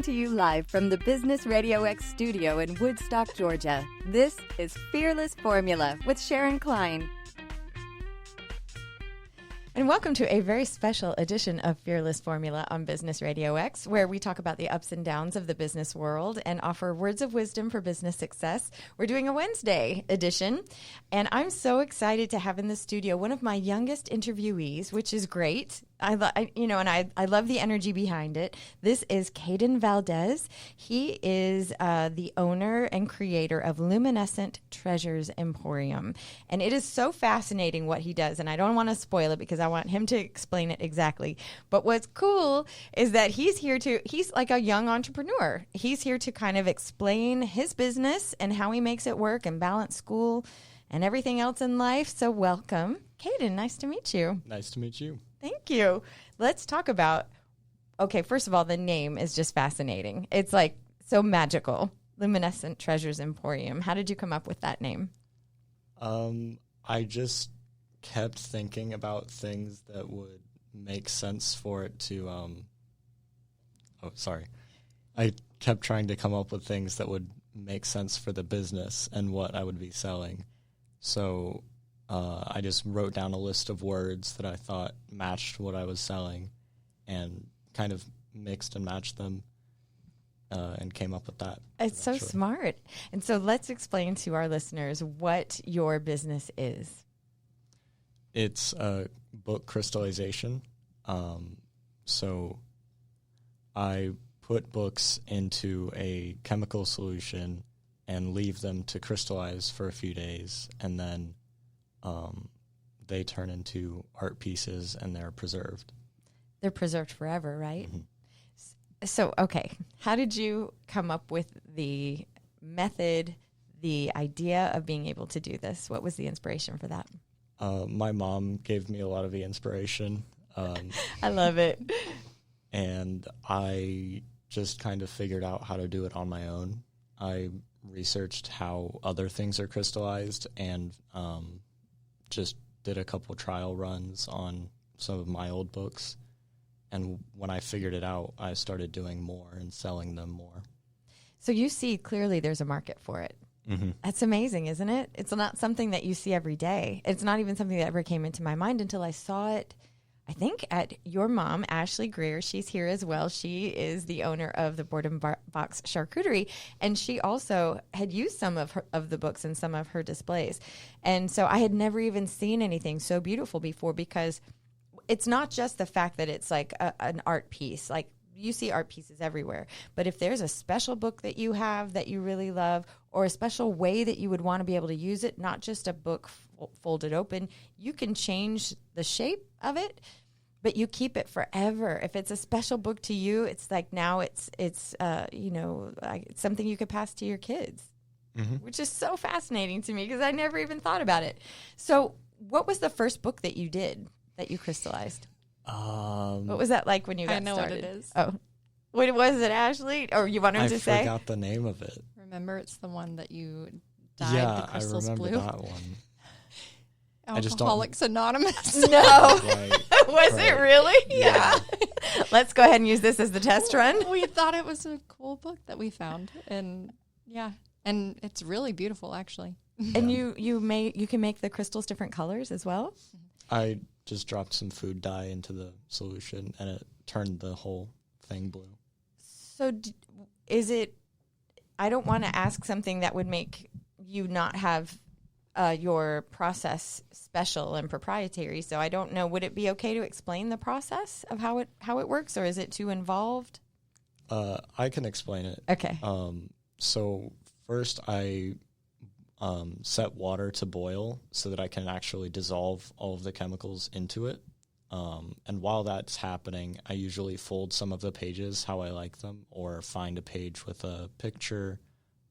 Coming to you live from the Business RadioX studio in Woodstock, Georgia. This is Fearless Formula with Sharon Klein. And welcome to a very special edition of Fearless Formula on Business RadioX, where we talk about the ups and downs of the business world and offer words of wisdom for business success. We're doing a Wednesday edition, and I'm so excited to have in the studio one of my youngest interviewees, which is great. I love the energy behind it. This is Caden Valdes. He is the owner and creator of Luminescent Treasures Emporium. And it is so fascinating what he does. And I don't want to spoil it because I want him to explain it exactly. But what's cool is that he's like a young entrepreneur. He's here to kind of explain his business and how he makes it work and balance school and everything else in life. So welcome, Caden. Nice to meet you. Nice to meet you. Thank you. Let's talk about, first of all, the name is just fascinating. It's like so magical. Luminescent Treasures Emporium. How did you come up with that name? I just kept thinking about things that would make sense for it to, I kept trying to come up with things that would make sense for the business and what I would be selling. So I just wrote down a list of words that I thought matched what I was selling and kind of mixed and matched them and came up with that. It's so smart. And so let's explain to our listeners what your business is. It's a book crystallization. So I put books into a chemical solution and leave them to crystallize for a few days, and then they turn into art pieces and they're preserved. They're preserved forever, right? Mm-hmm. So, how did you come up with the method, the idea of being able to do this? What was the inspiration for that? My mom gave me a lot of the inspiration. I love it. And I just kind of figured out how to do it on my own. I researched how other things are crystallized and just did a couple trial runs on some of my old books. And when I figured it out, I started doing more and selling them more. So you see clearly there's a market for it. Mm-hmm. That's amazing, isn't it? It's not something that you see every day. It's not even something that ever came into my mind until I saw it, I think, at your mom, Ashley Greer. She's here as well. She is the owner of the Board and Box Charcuterie, and she also had used some of the books in some of her displays. And so I had never even seen anything so beautiful before, because it's not just the fact that it's like an art piece. Like, you see art pieces everywhere. But if there's a special book that you have that you really love, or a special way that you would want to be able to use it, not just a book folded open, you can change the shape of it, but you keep it forever. If it's a special book to you, it's like now it's something you could pass to your kids, mm-hmm. which is so fascinating to me because I never even thought about it. So what was the first book that you did that you crystallized? What was that like when you got started? I know what it is. Oh, what was it, Ashley? Or you wanted to say? I forgot the name of it. Remember, it's the one that you dyed the crystals blue? Yeah, I remember that one. Alcoholics Anonymous. No. Was it really? Yeah. Let's go ahead and use this as the test run. We thought it was a cool book that we found. And and it's really beautiful, actually. And you can make the crystals different colors as well? I just dropped some food dye into the solution and it turned the whole thing blue. So is it, I don't want to ask something that would make you not have your process special and proprietary. So I don't know, would it be okay to explain the process of how it works, or is it too involved? I can explain it. Okay. So first I set water to boil so that I can actually dissolve all of the chemicals into it. And while that's happening, I usually fold some of the pages how I like them, or find a page with a picture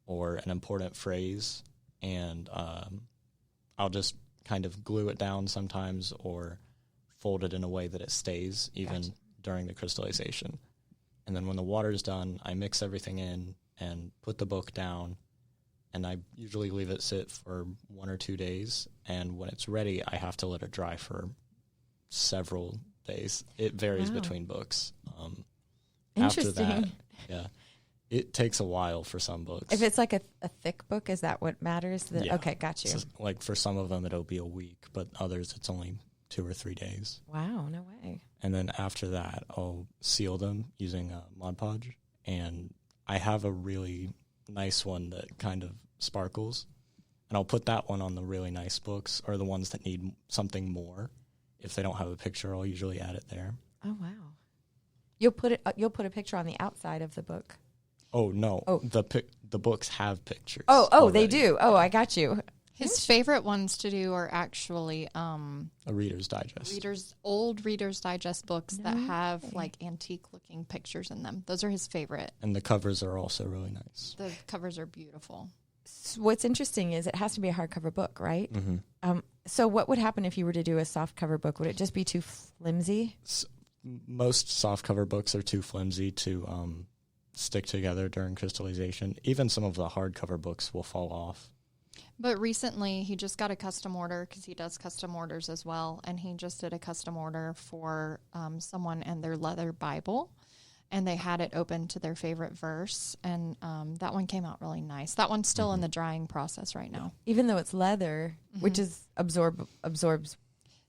or an important phrase, and I'll just kind of glue it down sometimes or fold it in a way that it stays even during the crystallization. And then when the water's done, I mix everything in and put the book down, and I usually leave it sit for 1 or 2 days. And when it's ready, I have to let it dry for several days. It varies between books. Interesting. After that, yeah, it takes a while for some books. If it's like a thick book, is that what matters? Yeah. Okay, got you. So, like for some of them, it'll be a week, but others, it's only 2 or 3 days. Wow, no way. And then after that, I'll seal them using Mod Podge. And I have a really nice one that kind of sparkles. And I'll put that one on the really nice books, or the ones that need something more. If they don't have a picture, I'll usually add it there. Oh, wow. You'll put a picture on the outside of the book. Oh, no. Oh. The books have pictures. Oh, already. they do. Oh, I got you. His favorite ones to do are actually A Reader's Digest. old Reader's Digest books that have like antique looking pictures in them. Those are his favorite. And the covers are also really nice. The covers are beautiful. What's interesting is it has to be a hardcover book, right? Mm-hmm. So what would happen if you were to do a softcover book? Would it just be too flimsy? Most softcover books are too flimsy to stick together during crystallization. Even some of the hardcover books will fall off. But recently, he just got a custom order because he does custom orders as well. And he just did a custom order for someone and their leather Bible. And they had it open to their favorite verse. And that one came out really nice. That one's still in the drying process right now. Even though it's leather, which is absorbs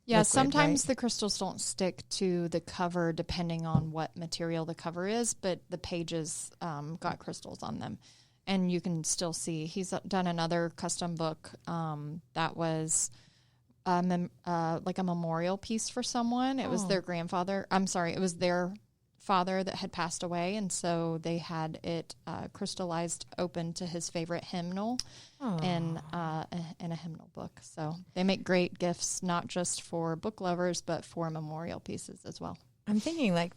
Yeah, liquid, sometimes right? the crystals don't stick to the cover depending on what material the cover is. But the pages got crystals on them. And you can still see he's done another custom book that was like a memorial piece for someone. It was their grandfather. I'm sorry, it was their father that had passed away, and so they had it crystallized open to his favorite hymnal in a hymnal book. So they make great gifts, not just for book lovers, but for memorial pieces as well. I'm thinking like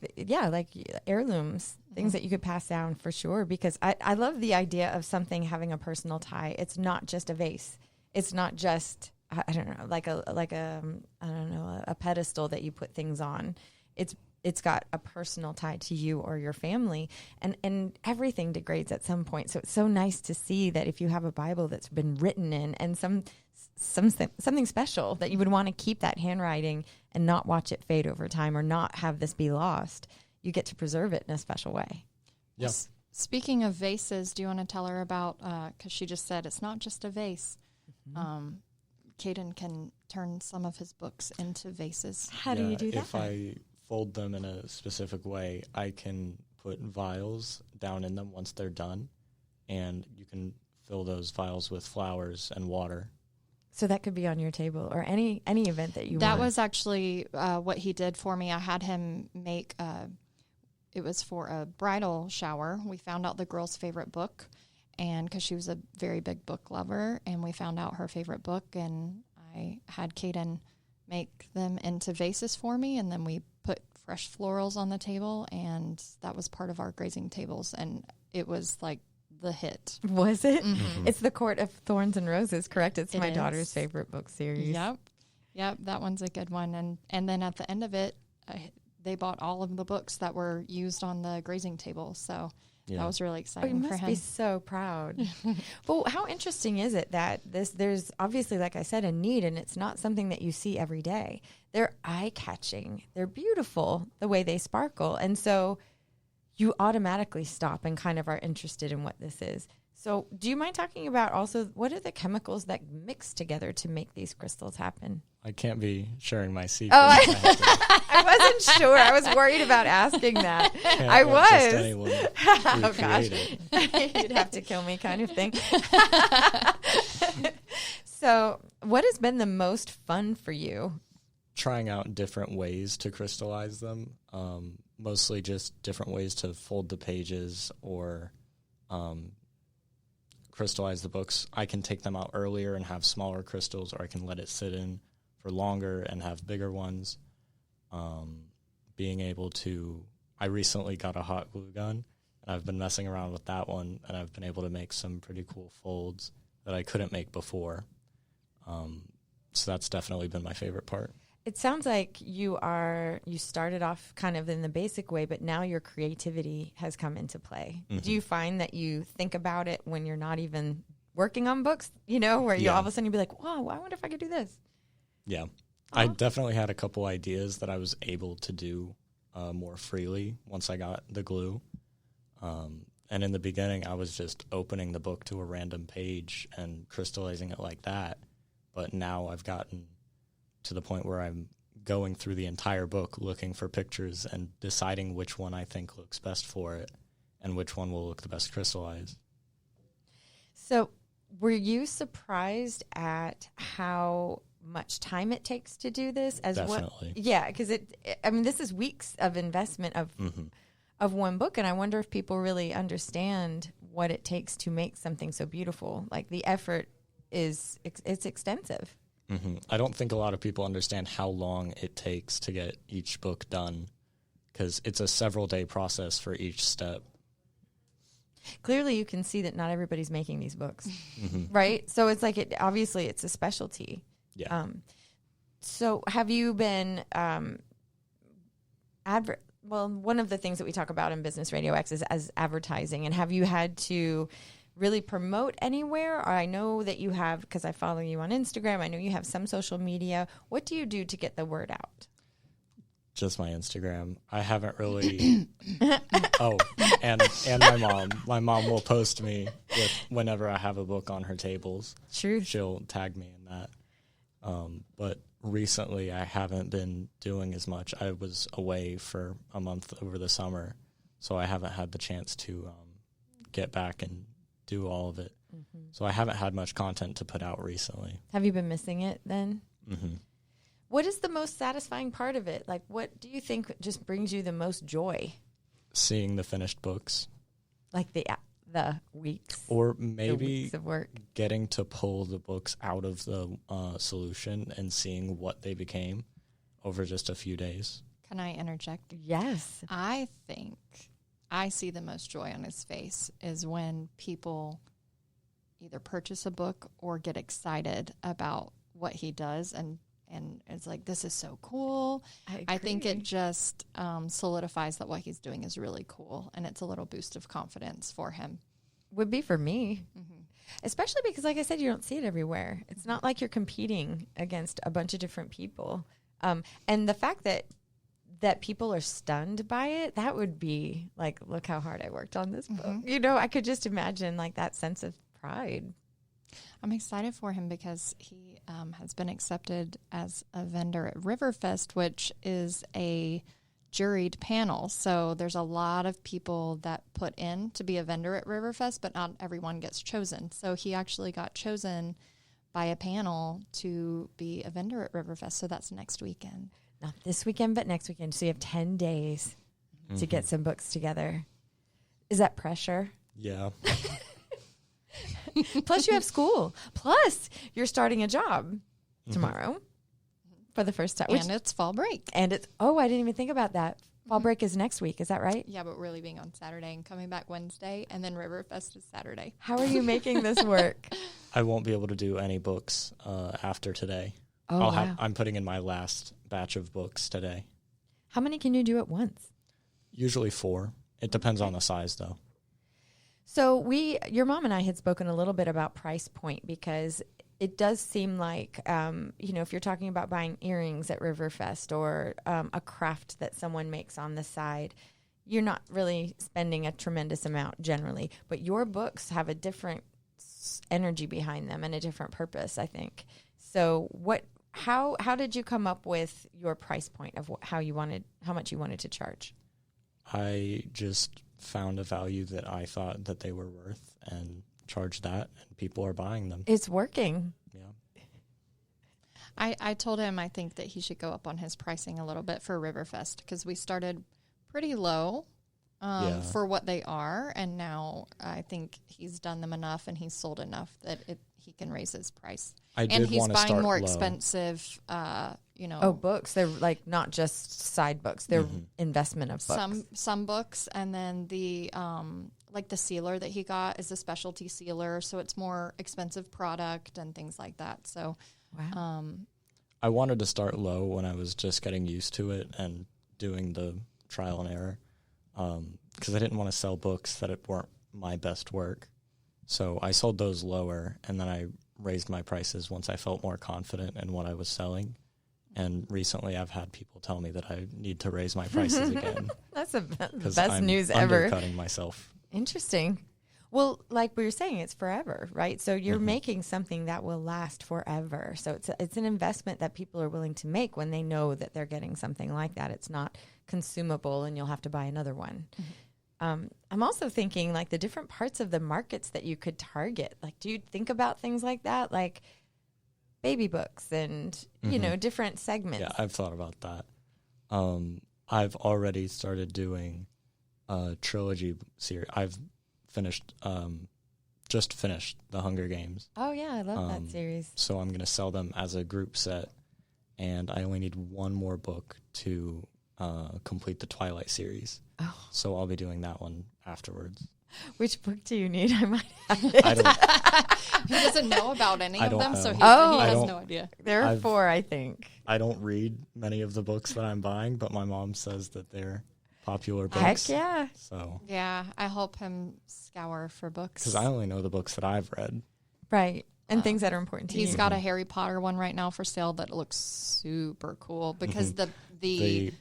heirlooms, things that you could pass down for sure, because I love the idea of something having a personal tie. It's not just a vase. It's not just, I don't know, a pedestal that you put things on. It's got a personal tie to you or your family, and everything degrades at some point. So it's so nice to see that if you have a Bible that's been written in and something special, that you would want to keep that handwriting and not watch it fade over time or not have this be lost. You get to preserve it in a special way. Yeah. Speaking of vases, do you want to tell her about, because she just said it's not just a vase. Caden can turn some of his books into vases. How do you do that? If I fold them in a specific way, I can put vials down in them once they're done, and you can fill those vials with flowers and water. So that could be on your table or any event that you want. That was actually what he did for me. I had him make, it was for a bridal shower. We found out the girl's favorite book, and because she was a very big book lover, and we found out her favorite book, and I had Caden make them into vases for me, and then we put fresh florals on the table, and that was part of our grazing tables, and it was like the hit. Was it? Mm-hmm. It's the Court of Thorns and Roses, correct? It's my daughter's favorite book series. Yep, that one's a good one. And then at the end of it, they bought all of the books that were used on the grazing table, so that was really exciting for him. You must be so proud. Well, how interesting is it that there's obviously, like I said, a need, and it's not something that you see every day. They're eye-catching. They're beautiful, the way they sparkle. And so you automatically stop and kind of are interested in what this is. So do you mind talking about also what are the chemicals that mix together to make these crystals happen? I can't be sharing my secret. Oh, I wasn't sure. I was worried about asking that. I was. Just anyone Oh, gosh. it. You'd have to kill me kind of thing. So what has been the most fun for you? Trying out different ways to crystallize them. Mostly just different ways to fold the pages or crystallize the books. I can take them out earlier and have smaller crystals, or I can let it sit in for longer and have bigger ones. Being able to, I recently got a hot glue gun, and I've been messing around with that one, and I've been able to make some pretty cool folds that I couldn't make before. So that's definitely been my favorite part. It sounds like you started off kind of in the basic way, but now your creativity has come into play. Mm-hmm. Do you find that you think about it when you're not even working on books, where you all of a sudden you'd be like, wow, I wonder if I could do this? Yeah. I definitely had a couple ideas that I was able to do more freely once I got the glue. And in the beginning, I was just opening the book to a random page and crystallizing it like that. But now I've gotten to the point where I'm going through the entire book looking for pictures and deciding which one I think looks best for it and which one will look the best crystallized. So were you surprised at how much time it takes to do this? Definitely. Yeah, because this is weeks of investment of one book, and I wonder if people really understand what it takes to make something so beautiful. Like the effort it's extensive. Mm-hmm. I don't think a lot of people understand how long it takes to get each book done, because it's a several-day process for each step. Clearly, you can see that not everybody's making these books, right? So it's like obviously it's a specialty. Yeah. So have you been one of the things that we talk about in Business RadioX is as advertising, and have you had to really promote anywhere? Or I know that you have, because I follow you on Instagram, I know you have some social media. What do you do to get the word out? Just my Instagram. I haven't really. And my mom. My mom will post me whenever I have a book on her tables. Truth. She'll tag me in that. But recently, I haven't been doing as much. I was away for a month over the summer, so I haven't had the chance to get back and do all of it. Mm-hmm. So I haven't had much content to put out recently. Have you been missing it then? Mm-hmm. What is the most satisfying part of it? Like, what do you think just brings you the most joy? Seeing the finished books. Like the weeks. Or maybe the weeks of work. Getting to pull the books out of the solution and seeing what they became over just a few days. Can I interject? Yes. I think I see the most joy on his face is when people either purchase a book or get excited about what he does, and it's like, this is so cool. I think it just solidifies that what he's doing is really cool, and it's a little boost of confidence for him. Would be for me. Mm-hmm. Especially because, like I said, you don't see it everywhere. It's not like you're competing against a bunch of different people. And the fact that people are stunned by it, that would be like, look how hard I worked on this book. You know, I could just imagine like that sense of pride. I'm excited for him because he has been accepted as a vendor at Riverfest, which is a juried panel. So there's a lot of people that put in to be a vendor at Riverfest, but not everyone gets chosen. So he actually got chosen by a panel to be a vendor at Riverfest. So that's next weekend. Not this weekend, but next weekend. So you have 10 days to get some books together. Is that pressure? Yeah. Plus you have school. Plus you're starting a job tomorrow for the first time. And it's fall break. And it's, I didn't even think about that. Fall break is next week. Is that right? Yeah, but we're leaving on Saturday and coming back Wednesday, and then Riverfest is Saturday. How are you making this work? I won't be able to do any books after today. Oh, wow. I'm putting in my last batch of books today. How many can you do at once? Usually 4. It depends on the size, though. So your mom and I had spoken a little bit about price point, because it does seem like, if you're talking about buying earrings at Riverfest or a craft that someone makes on the side, you're not really spending a tremendous amount generally. But your books have a different energy behind them and a different purpose, I think. So how did you come up with your price point of how much you wanted to charge? I just found a value that I thought that they were worth and charged that, and people are buying them. It's working. Yeah. I told him I think that he should go up on his pricing a little bit for Riverfest, because we started pretty low for what they are, and now I think he's done them enough and he's sold enough that he can raise his price. And he's buying more low. expensive, books. They're like not just side books; they're investment of books. Some books, and then the the sealer that he got is a specialty sealer, so it's more expensive product and things like that. So, wow. I wanted to start low when I was just getting used to it and doing the trial and error, because I didn't want to sell books that weren't my best work. So I sold those lower, and then I raised my prices once I felt more confident in what I was selling. And recently I've had people tell me that I need to raise my prices again. That's the best I'm news ever. undercutting myself. Interesting. Well, like we were saying, it's forever, right? So you're Mm-hmm. making something that will last forever. So it's an investment that people are willing to make when they know that they're getting something like that. It's not consumable and you'll have to buy another one. Mm-hmm. I'm also thinking like the different parts of the markets that you could target. Like, do you think about things like that? Like baby books and, you know, different segments. Yeah, I've thought about that. I've already started doing a trilogy series. I've just finished the Hunger Games. Oh, yeah, I love that series. So I'm going to sell them as a group set, and I only need one more book to complete the Twilight series. Oh. So I'll be doing that one afterwards. Which book do you need? I might have it. I don't, He doesn't know about any I of don't them, know. so he I has don't- no idea. There are I've- 4, I think. I don't read many of the books that I'm buying, but my mom says that they're popular books. Heck yeah. So, Yeah, I help him scour for books. because I only know the books that I've read. Right. And things that are important to you. He's got a Harry Potter one right now for sale that looks super cool because the The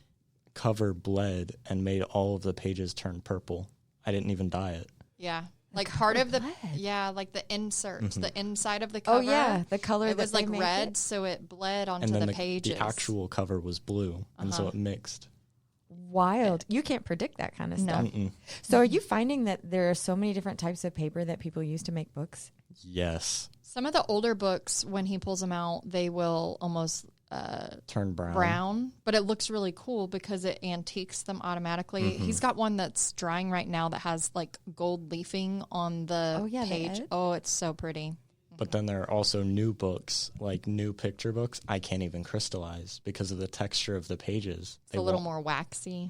cover bled and made all of the pages turn purple. I didn't even dye it. yeah, like part of the bled. like the insert, the inside of the cover. Oh, yeah. The color It that was they like make red, it. so it bled onto And then the pages. the actual cover was blue, and so it mixed. Wild. You can't predict that kind of stuff. Mm-mm. So are you finding that there are so many different types of paper that people use to make books? Yes. Some of the older books, when he pulls them out, they will almost Turn brown. brown, but it looks really cool because it antiques them automatically. He's got one that's drying right now that has like gold leafing on the Oh, yeah, the page. edge. Oh, it's so pretty. But then there are also new books, like new picture books. I can't even crystallize because of the texture of the pages. It's a little more waxy.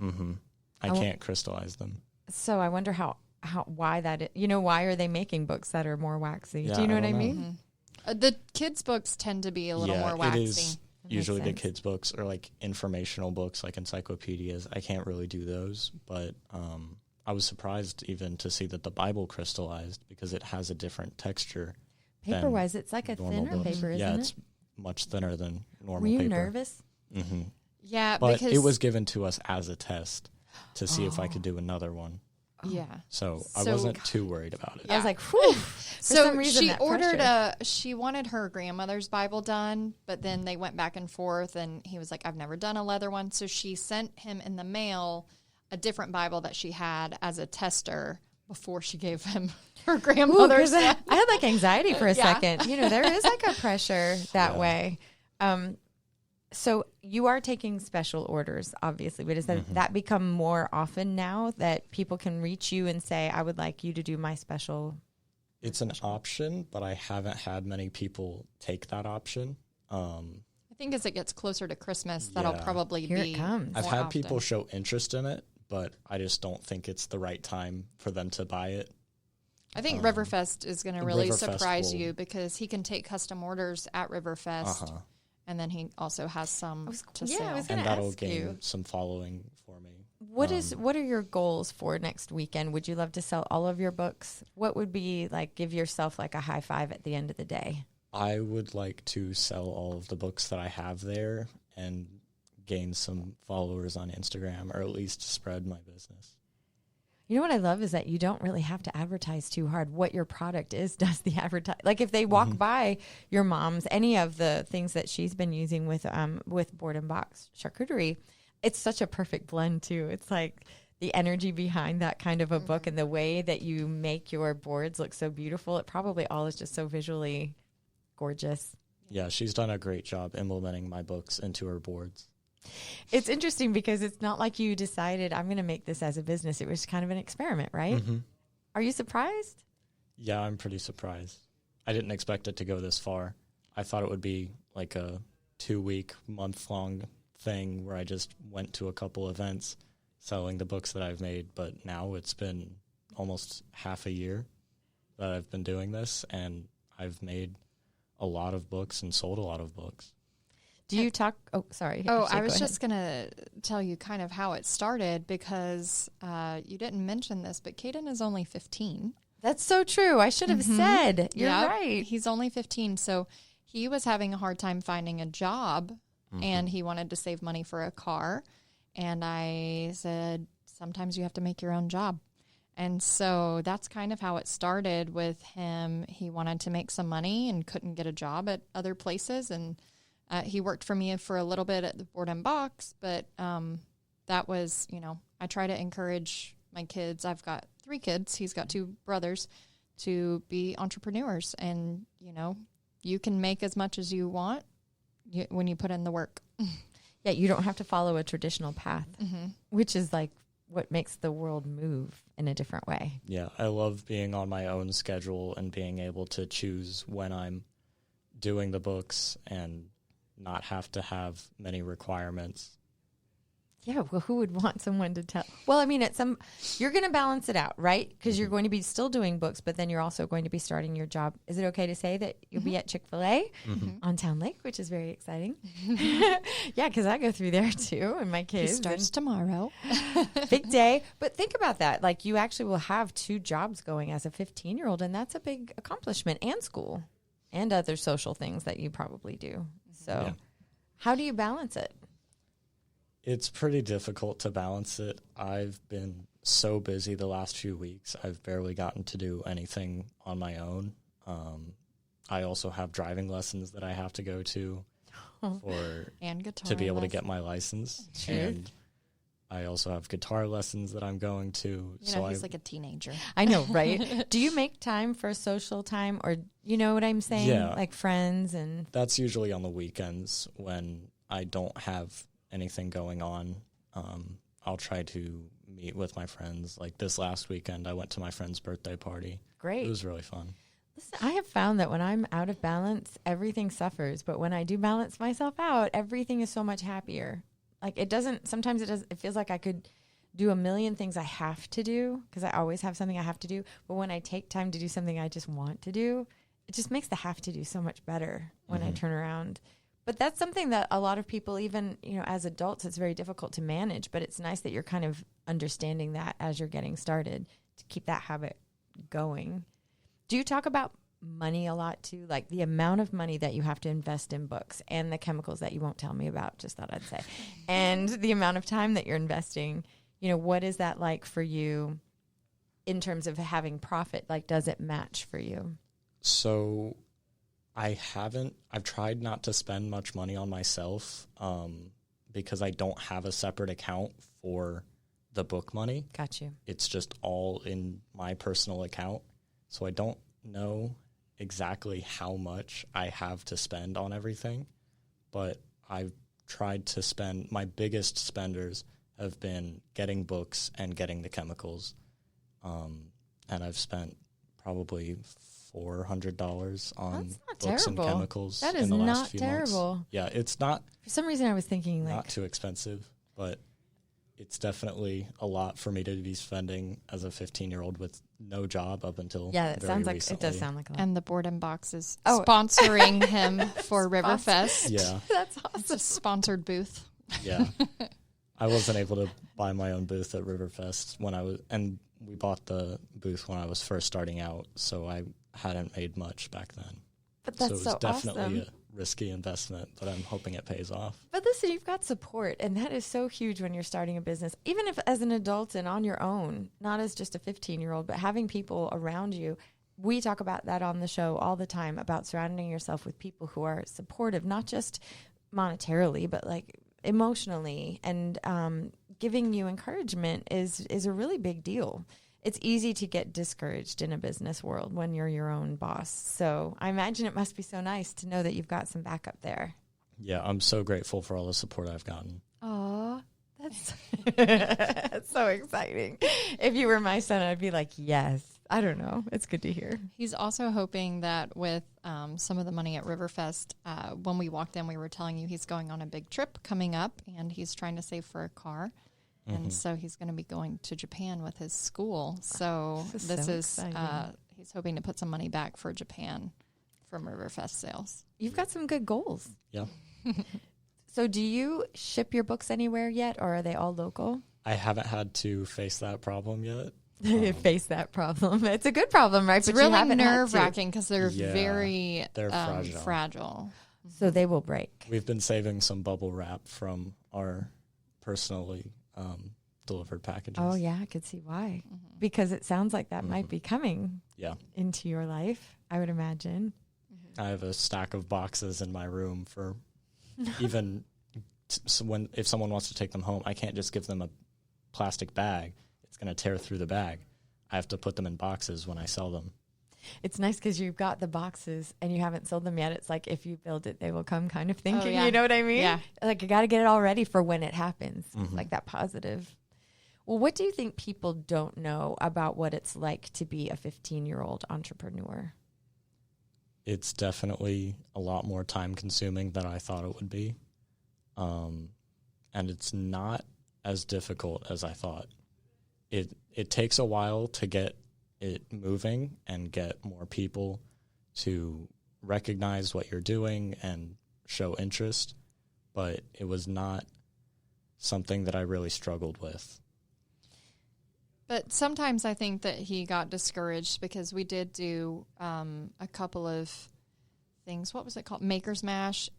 I can't crystallize them. So I wonder why that is. You know, why are they making books that are more waxy? Yeah, Do you know I what I don't know. mean? The kids' books tend to be a little more waxy. it is. Usually the sense. kids' books are like informational books, like encyclopedias. I can't really do those, but I was surprised even to see that the Bible crystallized because it has a different texture. than Paper-wise, it's like a normal thinner books. paper, isn't Yeah, it? it's much thinner than normal Were you paper. nervous? Yeah, But because it was given to us as a test to see if I could do another one. yeah. So I So- wasn't too worried about it. I was like, whew. For So some reason, she that ordered pressure. she wanted her grandmother's Bible done, but then they went back and forth, and he was like, "I've never done a leather one." So she sent him in the mail a different Bible that she had as a tester before she gave him her Ooh, grandmother's 'cause one. I had like anxiety for a Yeah. second. You know, there is like a pressure that way. So you are taking special orders, obviously, but does that become more often now that people can reach you and say, I would like you to do my special? It's an option, but I haven't had many people take that option. I think as it gets closer to Christmas, that'll Yeah. probably Here it be. comes. I've more had often. people show interest in it, but I just don't think it's the right time for them to buy it. I think Riverfest is going to really Riverfest surprise will- you because he can take custom orders at Riverfest, and then he also has some to yeah, I sell. was gonna And that'll ask gain you. some following for me. What are your goals for next weekend? Would you love to sell all of your books? What would be like, give yourself like a high five at the end of the day? I would like to sell all of the books that I have there and gain some followers on Instagram, or at least spread my business. You know what I love is that you don't really have to advertise too hard. What your product is does the advertise. Like if they walk by your mom's, any of the things that she's been using with Board and Box charcuterie, it's such a perfect blend too. It's like the energy behind that kind of a book and the way that you make your boards look so beautiful. It probably all is just so visually gorgeous. Yeah, she's done a great job implementing my books into her boards. It's interesting because it's not like you decided I'm going to make this as a business. It was kind of an experiment, right? Are you surprised? Yeah, I'm pretty surprised. I didn't expect it to go this far. I thought it would be like a 2-week, month-long thing where I just went to a couple events selling the books that I've made, but now it's been almost half a year that I've been doing this, and I've made a lot of books and sold a lot of books. Do you talk? Oh, sorry. Oh, Actually, I was go just going to tell you kind of how it started because you didn't mention this, but Caden is only 15. That's so true. I should have said. You're Yep. right. He's only 15. So he was having a hard time finding a job and he wanted to save money for a car. And I said, sometimes you have to make your own job. And so that's kind of how it started with him. He wanted to make some money and couldn't get a job at other places. And he worked for me for a little bit at the Board and Box, but that was, I try to encourage my kids. I've got 3 kids. He's got 2 brothers, to be entrepreneurs. And, you can make as much as you want when you put in the work. Yeah, you don't have to follow a traditional path, which is like what makes the world move in a different way. Yeah, I love being on my own schedule and being able to choose when I'm doing the books and not have to have many requirements. Yeah, well, who would want someone to tell? Well, I mean, you're going to balance it out, right? Because you're going to be still doing books, but then you're also going to be starting your job. Is it okay to say that you'll be at Chick-fil-A on Town Lake, which is very exciting? Yeah, because I go through there too, and my kids. He starts tomorrow. Big day. But think about that. Like, you actually will have 2 jobs going as a 15-year-old, and that's a big accomplishment, and school and other social things that you probably do. So how do you balance it? It's pretty difficult to balance it. I've been so busy the last few weeks. I've barely gotten to do anything on my own. I also have driving lessons that I have to go to and guitar to be able to get my license. And I also have guitar lessons that I'm going to. He's like a teenager. I know, right? Do you make time for social time, or you know what I'm saying? Yeah. Like friends and... That's usually on the weekends when I don't have anything going on. I'll try to meet with my friends. Like this last weekend, I went to my friend's birthday party. Great. It was really fun. Listen, I have found that when I'm out of balance, everything suffers. But when I do balance myself out, everything is so much happier. Like sometimes it feels like I could do a million things I have to do, because I always have something I have to do. But when I take time to do something I just want to do, it just makes the have to do so much better when I turn around. But that's something that a lot of people, even, as adults, it's very difficult to manage. But it's nice that you're kind of understanding that as you're getting started to keep that habit going. Do you talk about money a lot too? Like the amount of money that you have to invest in books and the chemicals that you won't tell me about, just thought I'd say, and the amount of time that you're investing. What is that like for you in terms of having profit? Like, does it match for you? So I've tried not to spend much money on myself because I don't have a separate account for the book money. Got you. It's just all in my personal account. So I don't know exactly how much I have to spend on everything, but I've tried to spend, my biggest spenders have been getting books and getting the chemicals. And I've spent probably $400 on books and chemicals. That is in the last not few terrible. Months. Yeah, it's not. For some reason, I was thinking not too expensive, but it's definitely a lot for me to be spending as a 15-year-old with no job up until it sounds like recently. it does sound like a lot. And the Board and Box is sponsoring him for Riverfest. Yeah, that's awesome. It's a sponsored booth. Yeah, I wasn't able to buy my own booth at Riverfest and we bought the booth when I was first starting out, so I hadn't made much back then. But that's so it was definitely awesome. A risky investment, but I'm hoping it pays off. But listen, you've got support, and that is so huge when you're starting a business, even if as an adult and on your own, not as just a 15-year-old, but having people around you. We talk about that on the show all the time, about surrounding yourself with people who are supportive, not just monetarily, but like emotionally, and giving you encouragement is a really big deal. It's easy to get discouraged in a business world when you're your own boss. So I imagine it must be so nice to know that you've got some backup there. Yeah, I'm so grateful for all the support I've gotten. Aw, that's so exciting. If you were my son, I'd be like, yes. I don't know. It's good to hear. He's also hoping that with some of the money at Riverfest, when we walked in, we were telling you he's going on a big trip coming up, and he's trying to save for a car. And so he's going to be going to Japan with his school. So this is he's hoping to put some money back for Japan from Riverfest sales. You've got some good goals. Yeah. So do you ship your books anywhere yet, or are they all local? I haven't had to face that problem yet. Face that problem. It's a good problem, right? It's really nerve-wracking because they're very fragile. So they will break. We've been saving some bubble wrap from our personally delivered packages. Oh, yeah, I could see why. Because it sounds like that might be coming into your life, I would imagine. I have a stack of boxes in my room for even if someone wants to take them home, I can't just give them a plastic bag. It's going to tear through the bag. I have to put them in boxes when I sell them. It's nice because you've got the boxes and you haven't sold them yet. It's like if you build it, they will come kind of thinking, you know what I mean? Yeah. Like you got to get it all ready for when it happens, like that positive. Well, what do you think people don't know about what it's like to be a 15-year-old entrepreneur? It's definitely a lot more time consuming than I thought it would be. And it's not as difficult as I thought. It takes a while to get it moving and get more people to recognize what you're doing and show interest, but it was not something that I really struggled with. But sometimes I think that he got discouraged because we did do a couple of things. What was it called? Maker's Mash.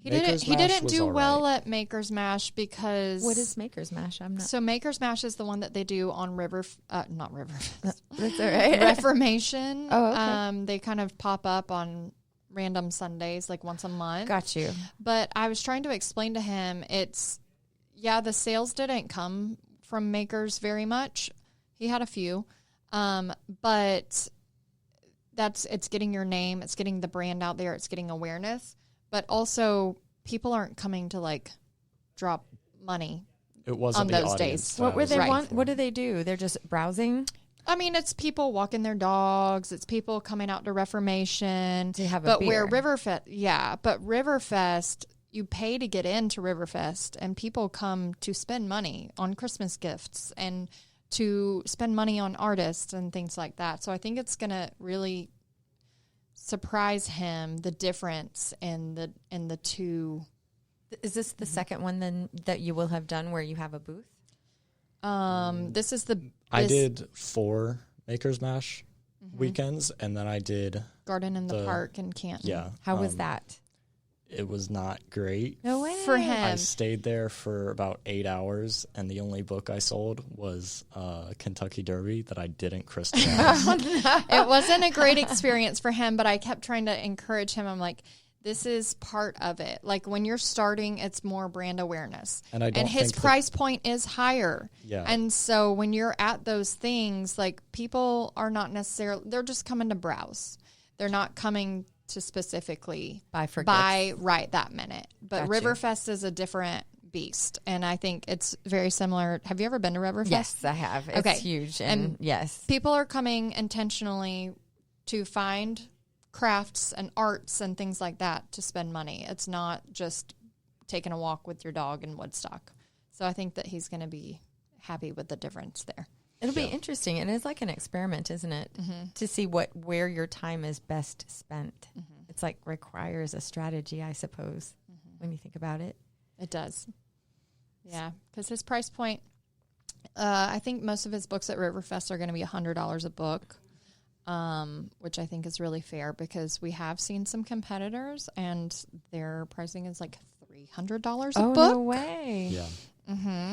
He didn't do well at Maker's Mash because... What is Maker's Mash? I'm not... So Maker's Mash is the one that they do on not River. That's all right. Reformation. Oh, okay. They kind of pop up on random Sundays, like once a month. Got you. But I was trying to explain to him, the sales didn't come from Makers very much. He had a few, but it's getting your name, it's getting the brand out there, it's getting awareness. But also, people aren't coming to like drop money. It wasn't on the those audience days. that What I were was they looking want? for. What do they do? They're just browsing. I mean, it's people walking their dogs. It's people coming out to Reformation. To have a but beer. where Riverfest, you pay to get into Riverfest, and people come to spend money on Christmas gifts and to spend money on artists and things like that. So I think it's going to really surprise him, the difference in the two. Is this the second one then that you will have done where you have a booth? This is I did 4 Maker's Mash weekends, and then I did Garden in the Park in Canton. Yeah. How was that? It was not great. No way. For him. I stayed there for about 8 hours, and the only book I sold was Kentucky Derby that I didn't crystallize. It wasn't a great experience for him, but I kept trying to encourage him. I'm like, this is part of it. Like when you're starting, it's more brand awareness. And his price point is higher. Yeah. And so when you're at those things, like people are not necessarily, they're just coming to browse. They're not coming to specifically buy right that minute. But Got you. Riverfest is a different beast. And I think it's very similar. Have you ever been to Riverfest? Yes, I have. It's Okay. huge. And yes. People are coming intentionally to find crafts and arts and things like that to spend money. It's not just taking a walk with your dog in Woodstock. So I think that he's going to be happy with the difference there. It'll be interesting. And it's like an experiment, isn't it? To see where your time is best spent. It's like requires a strategy, I suppose, when you think about it. It does. Yeah, because his price point, I think most of his books at Riverfest are going to be $100 a book, which I think is really fair because we have seen some competitors and their pricing is like $300 a book. No way. Yeah.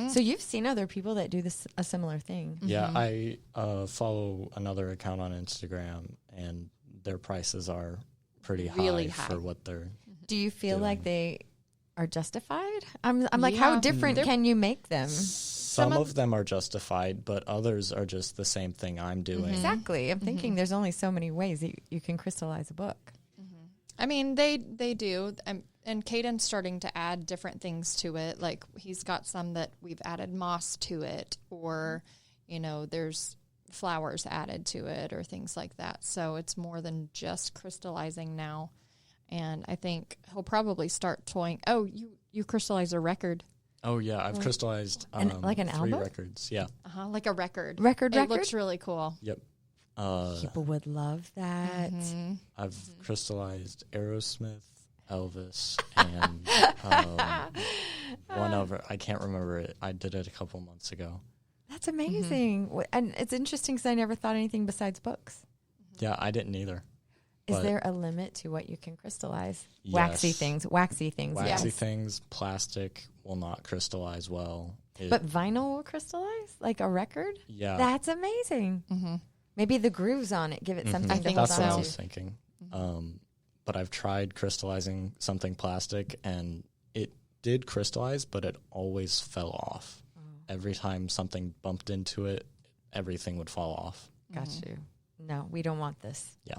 So you've seen other people that do a similar thing. Yeah, I follow another account on Instagram, and their prices are pretty Really high high. for what they're Do you feel doing. like they are justified? I'm like, how Yeah. different can you make them? Some of them are justified, but others are just the same thing I'm doing. Exactly. I'm thinking there's only so many ways that you can crystallize a book. I mean, they do. And Caden's starting to add different things to it. Like he's got some that we've added moss to it or, there's flowers added to it or things like that. So it's more than just crystallizing now. And I think he'll probably start toying. Oh, you crystallize a record. Oh, yeah, I've crystallized like an 3 album? records. Yeah. Like a record. Record? Looks really cool. Yep. People would love that. I've crystallized Aerosmith, Elvis, and one other. I can't remember it. I did it a couple months ago. That's amazing. And it's interesting because I never thought anything besides books. Yeah, I didn't either. Is there a limit to what you can crystallize? Yes. Waxy things. Waxy Yes. things, plastic will not crystallize well. But vinyl will crystallize? Like a record? Yeah. That's amazing. Mm-hmm. Maybe the grooves on it give it something I to think hold That's on what I to. was thinking. But I've tried crystallizing something plastic, and it did crystallize, but it always fell off. Every time something bumped into it, everything would fall off. Got you. No, we don't want this. Yeah.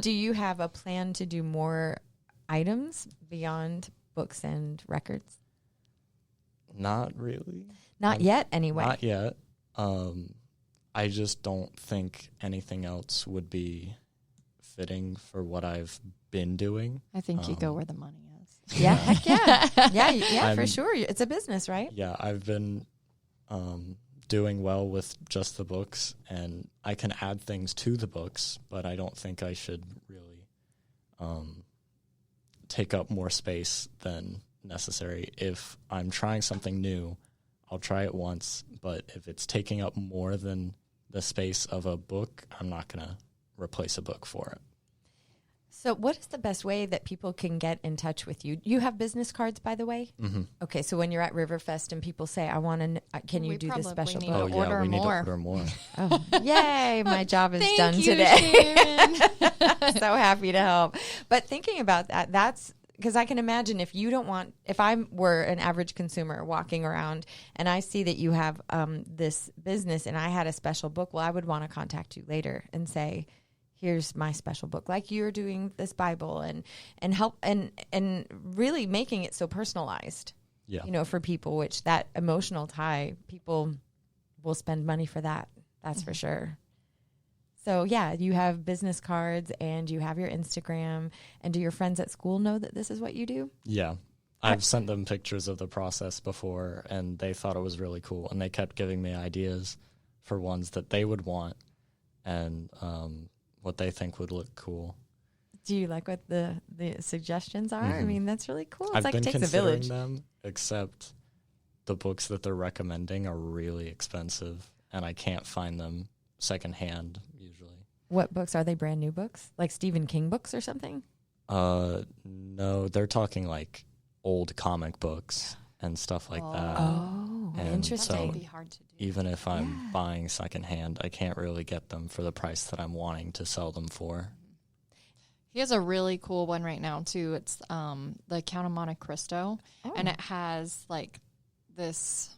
Do you have a plan to do more items beyond books and records? Not really. Not yet, anyway. Not yet. I just don't think anything else would be fitting for what I've been doing. I think you go where the money is. Yeah, heck yeah. Yeah, for I'm- sure. It's a business, right? Yeah, I've been doing well with just the books, and I can add things to the books, but I don't think I should really take up more space than necessary. If I'm trying something new, I'll try it once, but if it's taking up more than the space of a book, I'm not going to replace a book for it. So what is the best way that people can get in touch with you? You have business cards, by the way? Mm-hmm. Okay, so when you're at Riverfest and people say, I want to, can you We do this probably special need book? to order we need more. to order more. Oh, yay, my job is Thank done you, today. Sharon. So happy to help. But thinking about that, that's because I can imagine if I were an average consumer walking around and I see that you have this business and I had a special book, well, I would want to contact you later and say, here's my special book, like you're doing this Bible and help and really making it so personalized, Yeah. for people, which that emotional tie, people will spend money for that. That's for sure. So yeah, you have business cards and you have your Instagram, and do your friends at school know that this is what you do? Yeah. I've sent them pictures of the process before, and they thought it was really cool, and they kept giving me ideas for ones that they would want and what they think would look cool. Do you like what the suggestions are? I mean, that's really cool. It's I've like been it takes a considering village. them, except the books that they're recommending are really expensive, and I can't find them secondhand usually. What books are they? Brand new books, like Stephen King books or something? No, they're talking like old comic books and stuff like that. Oh, And interesting. That so would be hard to do. even if I'm buying secondhand, I can't really get them for the price that I'm wanting to sell them for. He has a really cool one right now too. It's the Count of Monte Cristo, and it has like this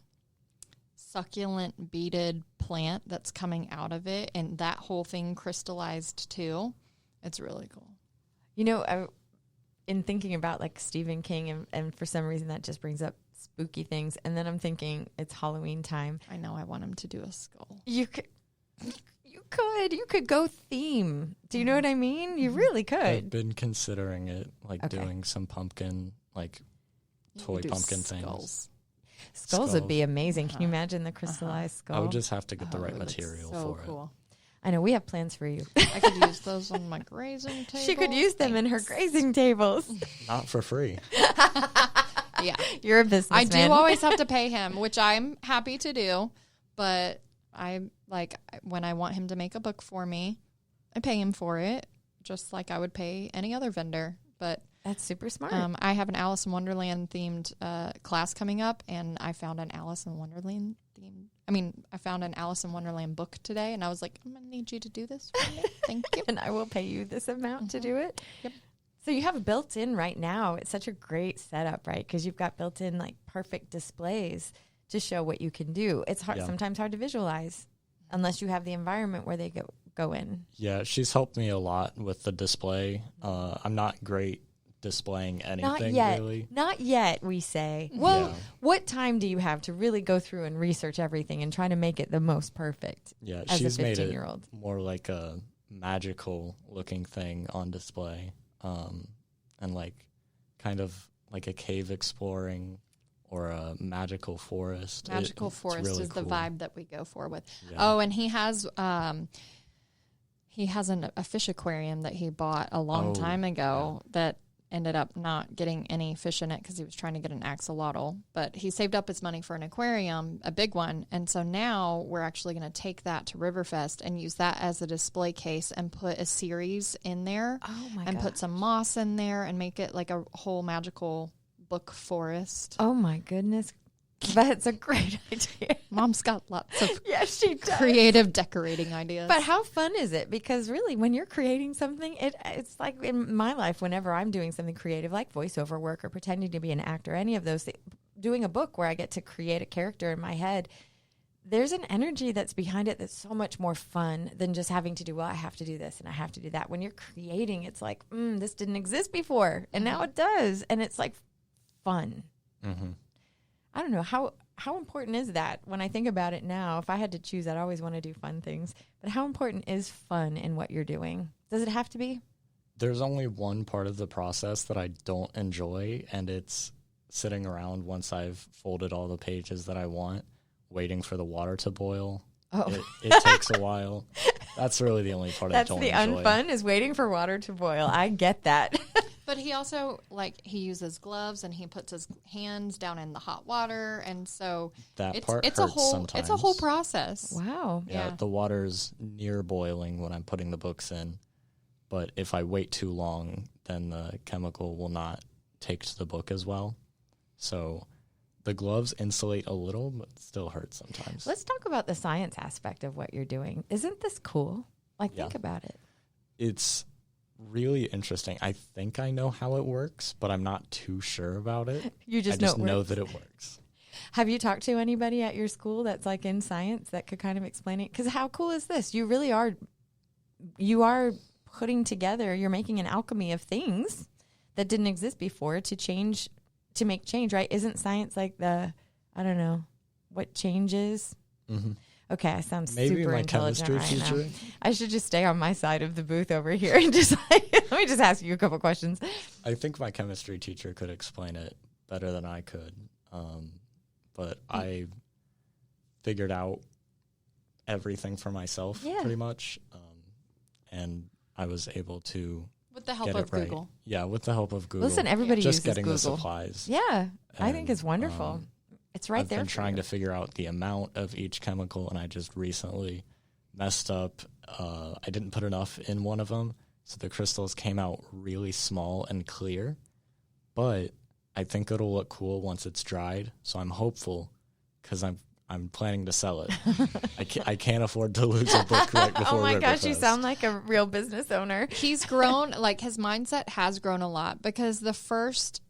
succulent beaded plant that's coming out of it, and that whole thing crystallized too. It's really cool. In thinking about like Stephen King, and for some reason that just brings up spooky things, and then I'm thinking it's Halloween time. I know I want him to do a skull. You could go theme. Do you know what I mean? You really I've could. been considering it, like Okay. doing some pumpkin, like You toy could do pumpkin things. skulls. Skulls would be amazing. Can you imagine the crystallized skull? I would just have to get the Oh, right it looks material so for cool. I know we have plans for you. I could use those on my grazing table. She could use them in her grazing tables. it. Not for free. Yeah. You're a businessman. I do always have to pay him, which I'm happy to do, but I like when I want him to make a book for me, I pay him for it, just like I would pay any other vendor. But That's super smart. I have an Alice in Wonderland themed class coming up, and I found an Alice in Wonderland I found an Alice in Wonderland book today, and I was like, I'm gonna need you to do this for me. Thank you. And I will pay you this amount to do it. Yep. So you have built in right now. It's such a great setup, right? Because you've got built in like perfect displays to show what you can do. It's hard, sometimes hard to visualize unless you have the environment where they go in. Yeah, she's helped me a lot with the display. I'm not great displaying anything, really. Not yet, we say. Well, Yeah. what time do you have to really go through and research everything and try to make it the most perfect? Yeah, as she's a made it 15-year-old. more like a magical looking thing on display, and like kind of like a cave exploring or a magical forest. Magical It's forest really is the cool. vibe that we go for with. Yeah. Oh, and he has a fish aquarium that he bought a long time ago that ended up not getting any fish in it because he was trying to get an axolotl. But he saved up his money for an aquarium, a big one. And so now we're actually going to take that to Riverfest and use that as a display case and put a series in there. Oh my and gosh. put some moss in there and make it like a whole magical book forest. Oh my goodness. That's a great idea. Mom's got lots of She does. creative decorating ideas. But how fun is it? Because really, when you're creating something, it's like in my life, whenever I'm doing something creative, like voiceover work or pretending to be an actor, any of those things, doing a book where I get to create a character in my head, there's an energy that's behind it that's so much more fun than just having to do, well, I have to do this and I have to do that. When you're creating, it's like, this didn't exist before, and now it does. And it's like fun. Mm-hmm. I don't know, how important is that? When I think about it now, if I had to choose, I'd always want to do fun things. But how important is fun in what you're doing? Does it have to be? There's only one part of the process that I don't enjoy, and it's sitting around once I've folded all the pages that I want, waiting for the water to boil. Oh. It takes a while. That's really the only part I don't enjoy. That's the unfun, is waiting for water to boil. I get that. But he also, he uses gloves and he puts his hands down in the hot water. And so that part it's hurts a whole, sometimes. It's a whole process. Wow. Yeah, the water's near boiling when I'm putting the books in. But if I wait too long, then the chemical will not take to the book as well. So the gloves insulate a little, but still hurt sometimes. Let's talk about the science aspect of what you're doing. Isn't this cool? Think about it. It's really interesting. I think I know how it works, but I'm not too sure about it. You just I just know, know that it works. Have you talked to anybody at your school that's in science that could kind of explain it? Because how cool is this? You really are, putting together, you're making an alchemy of things that didn't exist before to make change, right? Isn't science I don't know, what changes? Mm-hmm. Okay, I sound Maybe super my intelligent chemistry right teacher. now. I should just stay on my side of the booth over here and just let me just ask you a couple questions. I think my chemistry teacher could explain it better than I could. But I figured out everything for myself pretty much. And I was able to With the help get of it right. Google. Yeah, with the help of Google. Listen, everybody just uses getting Google. the supplies. Yeah, I think And, it's wonderful. It's right I've there. been trying to figure out the amount of each chemical, and I just recently messed up. I didn't put enough in one of them, so the crystals came out really small and clear. But I think it'll look cool once it's dried, so I'm hopeful because I'm planning to sell it. I can't afford to lose a book right before Oh my gosh, you Riverfest. sound like a real business owner. He's grown, his mindset has grown a lot, because the first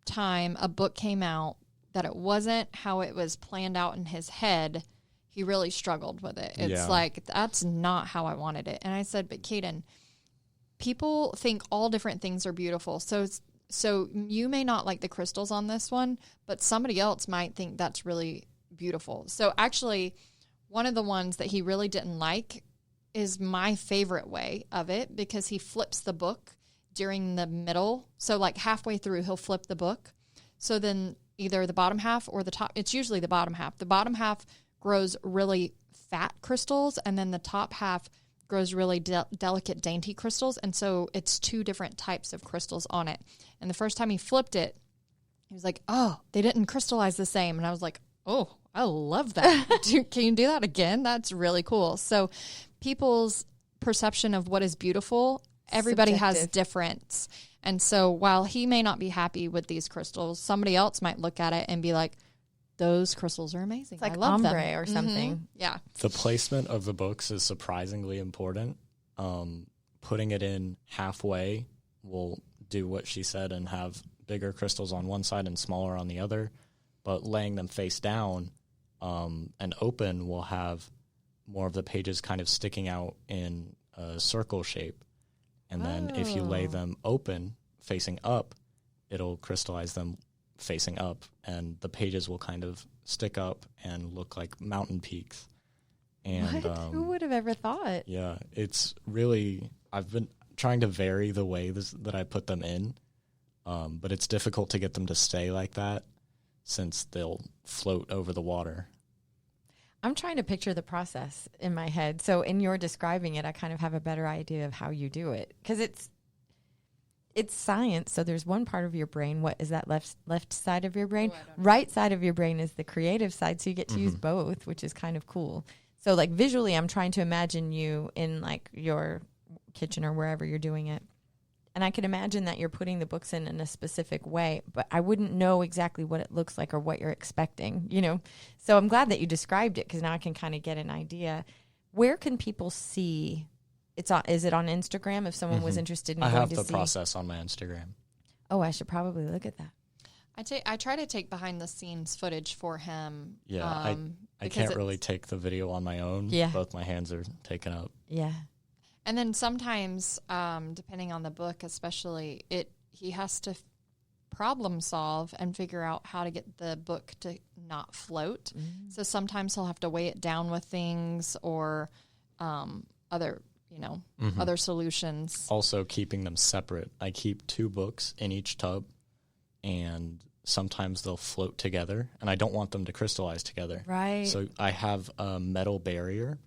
time a book came out that it wasn't how it was planned out in his head, he really struggled with it. It's that's not how I wanted it. And I said, but Caden, people think all different things are beautiful. So you may not like the crystals on this one, but somebody else might think that's really beautiful. So actually, one of the ones that he really didn't like is my favorite way of it, because he flips the book during the middle. So halfway through, he'll flip the book. So then either the bottom half or the top, it's usually the bottom half. The bottom half grows really fat crystals, and then the top half grows really delicate, dainty crystals. And so it's two different types of crystals on it. And the first time he flipped it, he was like, oh, they didn't crystallize the same. And I was like, oh, I love that. Can you do that again? That's really cool. So people's perception of what is beautiful, everybody has different. And so while he may not be happy with these crystals, somebody else might look at it and be like, those crystals are amazing. It's like I love ombre them. or something. Mm-hmm. Yeah. The placement of the books is surprisingly important. Putting it in halfway will do what she said and have bigger crystals on one side and smaller on the other. But laying them face down and open will have more of the pages kind of sticking out in a circle shape. And then if you lay them open, facing up, it'll crystallize them facing up, and the pages will kind of stick up and look like mountain peaks. And Who would have ever thought? Yeah, it's really, I've been trying to vary the way that I put them in, but it's difficult to get them to stay like that since they'll float over the water. I'm trying to picture the process in my head. So in your describing it, I kind of have a better idea of how you do it. Because it's science. So there's one part of your brain. What is that left side of your brain? Oh, I don't know. Right side of your brain is the creative side. So you get to use both, which is kind of cool. So like visually, I'm trying to imagine you in like your kitchen or wherever you're doing it. And I can imagine that you're putting the books in a specific way, but I wouldn't know exactly what it looks like or what you're expecting, you know? So I'm glad that you described it, because now I can kind of get an idea. Where can people see is it on Instagram if someone was interested in I going have to the see? process on my Instagram. Oh, I should probably look at that. I try to take behind the scenes footage for him. Yeah, I because can't really take the video on my own. Yeah. Both my hands are taken up. Yeah. And then sometimes, depending on the book, especially, he has to problem solve and figure out how to get the book to not float. So sometimes he'll have to weigh it down with things or other solutions. Also keeping them separate. I keep 2 books in each tub, and sometimes they'll float together, and I don't want them to crystallize together. Right. So I have a metal barrier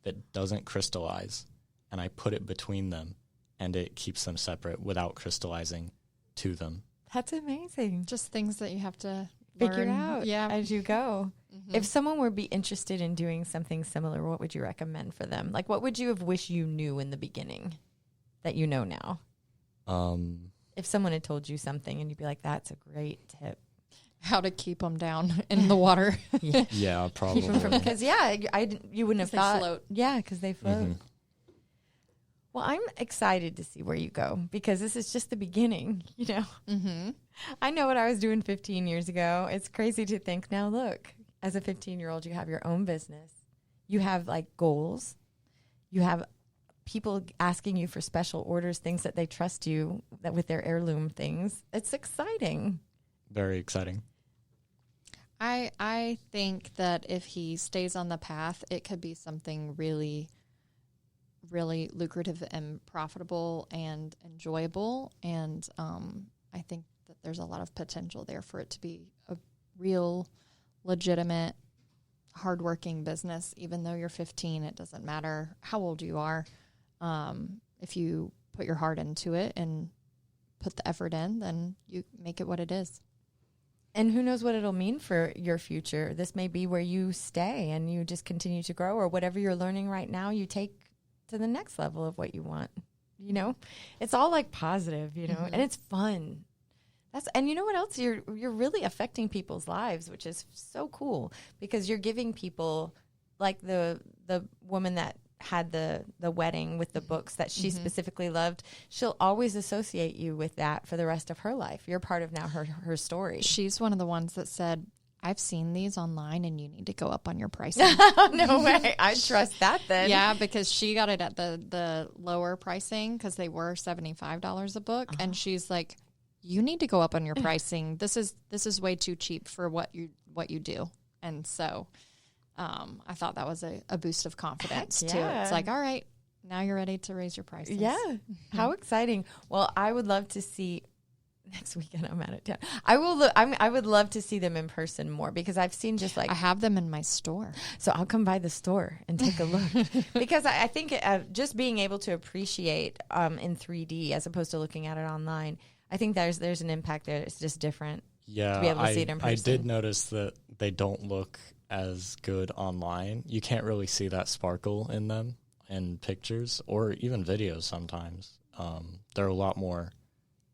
that doesn't crystallize, and I put it between them, and it keeps them separate without crystallizing to them. That's amazing. Just things that you have to Figure learn. out Yeah. as you go. If someone were be interested in doing something similar, what would you recommend for them? Like, what would you have wished you knew in the beginning that you know now? If someone had told you something and you'd be like, that's a great tip. How to keep them down in the water. Yeah, probably. Because, you wouldn't have They thought. float. Yeah, because they float. Well, I'm excited to see where you go, because this is just the beginning, you know. I know what I was doing 15 years ago. It's crazy to think, now look, as a 15-year-old, you have your own business. You have, like, goals. You have people asking you for special orders, things that they trust you that with their heirloom things. It's exciting. Very exciting. I think that if he stays on the path, it could be something really, really lucrative and profitable and enjoyable. And I think that there's a lot of potential there for it to be a real, legitimate, hardworking business. Even though you're 15, it doesn't matter how old you are. If you put your heart into it and put the effort in, then you make it what it is. And who knows what it'll mean for your future. This may be where you stay and you just continue to grow, or whatever you're learning right now, you take to the next level of what you want. You know, it's all like positive, you know, and it's fun. And you know what else? You're really affecting people's lives, which is so cool, because you're giving people, like the woman that had the wedding with the books that she specifically loved, she'll always associate you with that for the rest of her life. You're part of now her story. She's one of the ones that said, I've seen these online and you need to go up on your pricing. No way. I trust that then. Yeah, because she got it at the lower pricing because they were $75 a book. And she's like, you need to go up on your pricing. This is way too cheap for what you do. And so I thought that was a boost of confidence too. It's like, all right, now you're ready to raise your prices. Yeah. How exciting. Well, I would love to see next weekend. I'm out of town. I would love to see them in person more, because I've seen just like, I have them in my store. so I'll come by the store and take a look, because I think just being able to appreciate in 3D as opposed to looking at it online, I think there's an impact there. It's just different. Yeah, to be able to see it in person. I did notice that they don't look as good online. You can't really see that sparkle in them in pictures or even videos sometimes. They're a lot more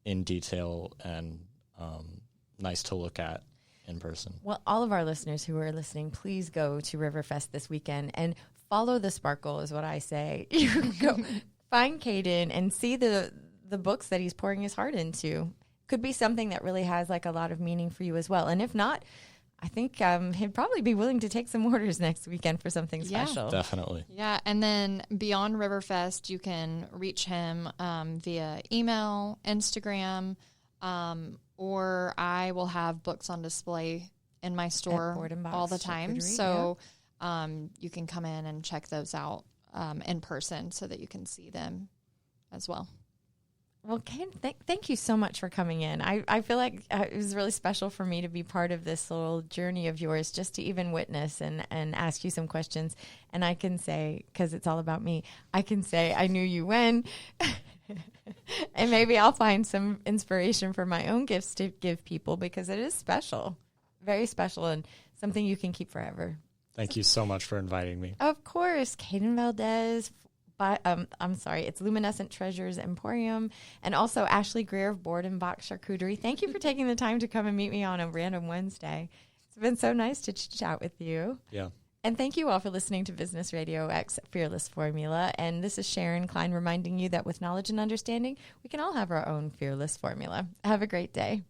in detail and nice to look at in person. Well, all of our listeners who are listening, please go to Riverfest this weekend and follow the sparkle is what I say. You go find Caden and see the books that he's pouring his heart into. Could be something that really has like a lot of meaning for you as well. And if not, I think he'd probably be willing to take some orders next weekend for something special. Definitely. Yeah, and then beyond Riverfest, you can reach him via email, Instagram, or I will have books on display in my store all the time. So you can come in and check those out in person so that you can see them as well. Well, Ken, thank you so much for coming in. I feel like it was really special for me to be part of this little journey of yours, just to even witness and ask you some questions. And I can say, because it's all about me, I can say I knew you when, And maybe I'll find some inspiration for my own gifts to give people, because it is special, very special, and something you can keep forever. Thank you so much for inviting me. Of course, Caden Valdes. It's Luminescent Treasures Emporium, and also Ashley Greer of Board and Box Charcuterie. Thank you for taking the time to come and meet me on a random Wednesday. It's been so nice to chat with you. Yeah. And thank you all for listening to Business RadioX Fearless Formula. And this is Sharon Klein reminding you that with knowledge and understanding, we can all have our own fearless formula. Have a great day.